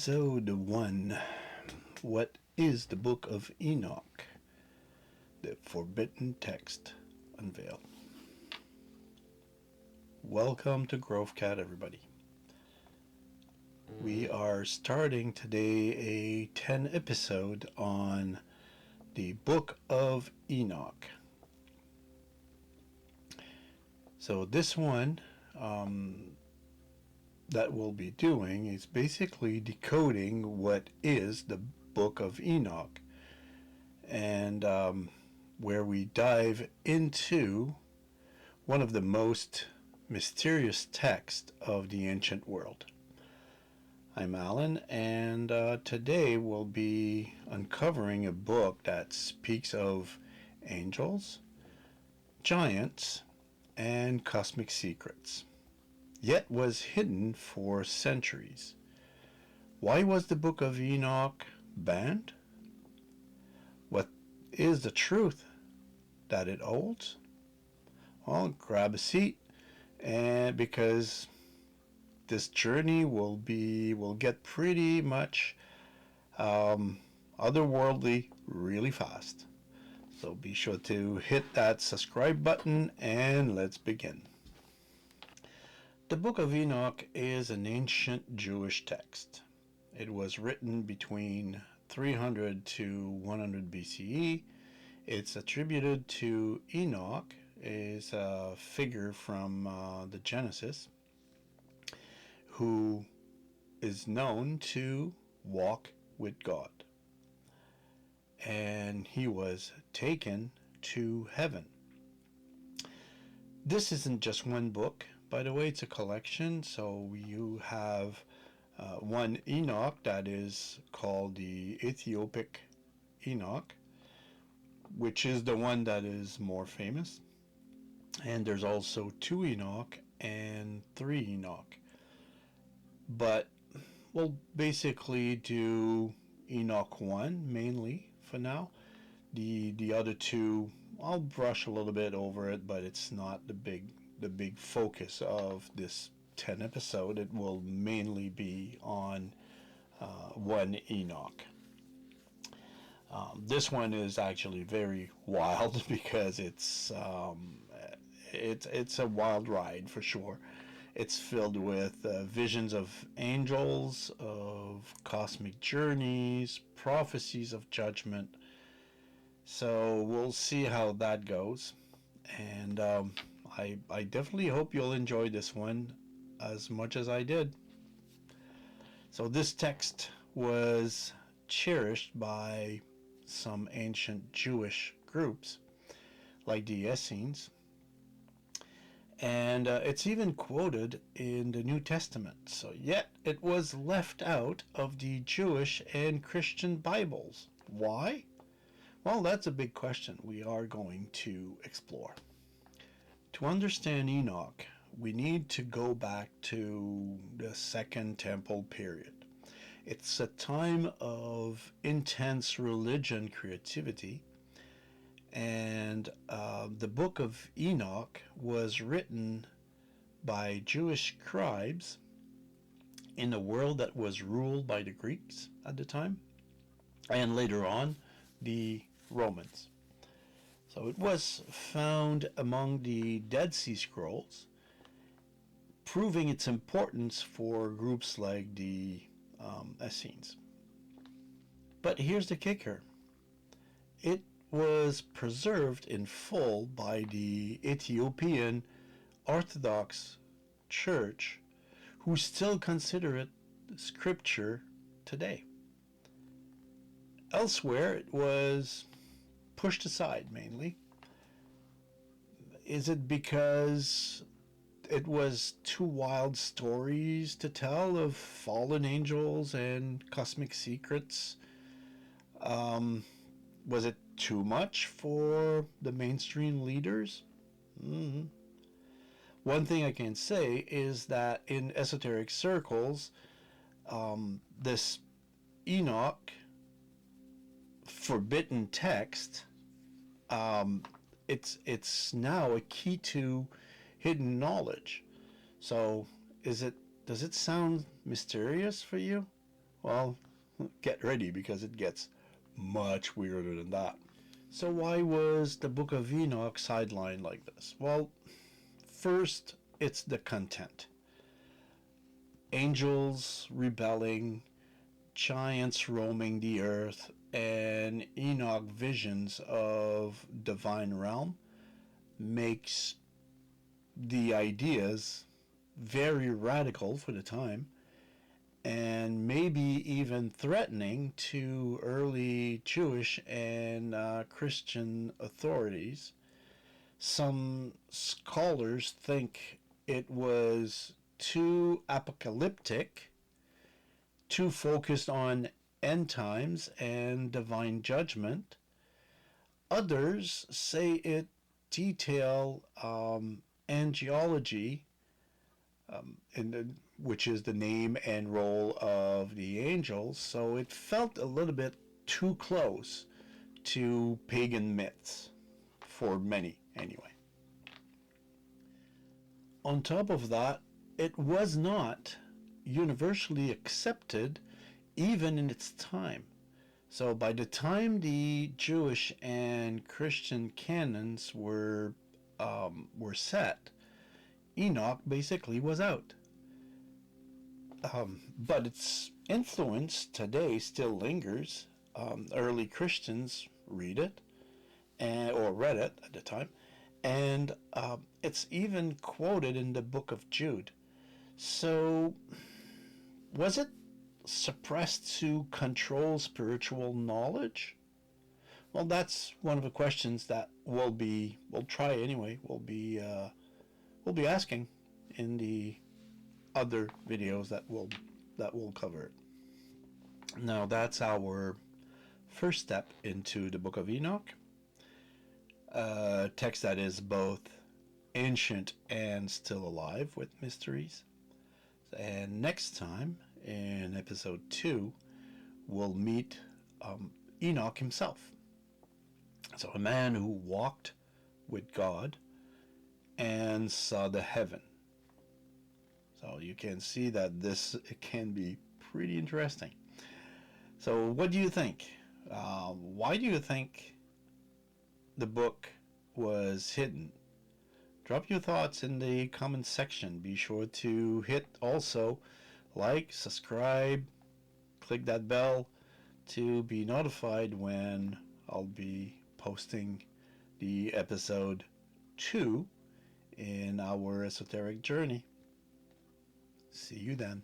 Episode 1. What is the Book of Enoch? The Forbidden Text Unveiled. Welcome to Grove Cat, everybody. We are starting today a 10 episode on the Book of Enoch. So this one that we'll be doing is basically decoding what is the Book of Enoch, and where we dive into one of the most mysterious texts of the ancient world. I'm Alan, and today we'll be uncovering a book that speaks of angels, giants, and cosmic secrets, yet was hidden for centuries. Why was the Book of Enoch banned? What is the truth that it holds? Well, grab a seat, and because this journey will get pretty much otherworldly really fast. So be sure to hit that subscribe button and let's begin. The Book of Enoch is an ancient Jewish text. It was written between 300 to 100 BCE. It's attributed to Enoch, is a figure from the Genesis, who is known to walk with God. And he was taken to heaven. This isn't just one book. By the way, it's a collection, so you have one Enoch that is called the Ethiopic Enoch, which is the one that is more famous. And there's also 2 Enoch and 3 Enoch. But we'll basically do Enoch 1 mainly for now. The other 2, I'll brush a little bit over it, but it's not the big focus of this 10 episode. It will mainly be on 1 Enoch. This one is actually very wild because it's a wild ride for sure. It's filled with visions of angels, of cosmic journeys, prophecies of judgment. So we'll see how that goes. And I definitely hope you'll enjoy this one as much as I did. So this text was cherished by some ancient Jewish groups, like the Essenes. And it's even quoted in the New Testament. So yet it was left out of the Jewish and Christian Bibles. Why? Well, that's a big question we are going to explore. To understand Enoch, we need to go back to the Second Temple period. It's a time of intense religion creativity. And the Book of Enoch was written by Jewish scribes in a world that was ruled by the Greeks at the time, and later on the Romans. So it was found among the Dead Sea Scrolls, proving its importance for groups like the Essenes. But here's the kicker. It was preserved in full by the Ethiopian Orthodox Church, who still consider it scripture today. Elsewhere, it was pushed aside mainly. Is it because it was too wild stories to tell of fallen angels and cosmic secrets? Was it too much for the mainstream leaders? One thing I can say is that in esoteric circles, this Enoch forbidden text, it's now a key to hidden knowledge. So does it sound mysterious for you? Well, get ready because it gets much weirder than that. So, why was the Book of Enoch sidelined like this? Well, first, it's the content. Angels rebelling, giants roaming the earth, and Enoch visions of divine realm makes the ideas very radical for the time and maybe even threatening to early Jewish and Christian authorities. Some scholars think it was too apocalyptic, too focused on end times and divine judgment. Others say it detail angelology, which is the name and role of the angels. So it felt a little bit too close to pagan myths, for many anyway. On top of that, it was not universally accepted even in its time. So by the time the Jewish and Christian canons were set, Enoch basically was out. But its influence today still lingers. Early Christians read it, or read it at the time, and it's even quoted in the Book of Jude. So, was it suppressed to control spiritual knowledge? Well, that's one of the questions that we'll try anyway. We'll be asking in the other videos that will cover it. Now that's our first step into the Book of Enoch, a text that is both ancient and still alive with mysteries. And next time, in episode 2, we'll meet Enoch himself. So, a man who walked with God and saw the heaven. So, you can see that it can be pretty interesting. So, what do you think? Why do you think the book was hidden? Drop your thoughts in the comment section. Be sure to hit also like, subscribe, click that bell to be notified when I'll be posting the episode 2 in our esoteric journey. See you then.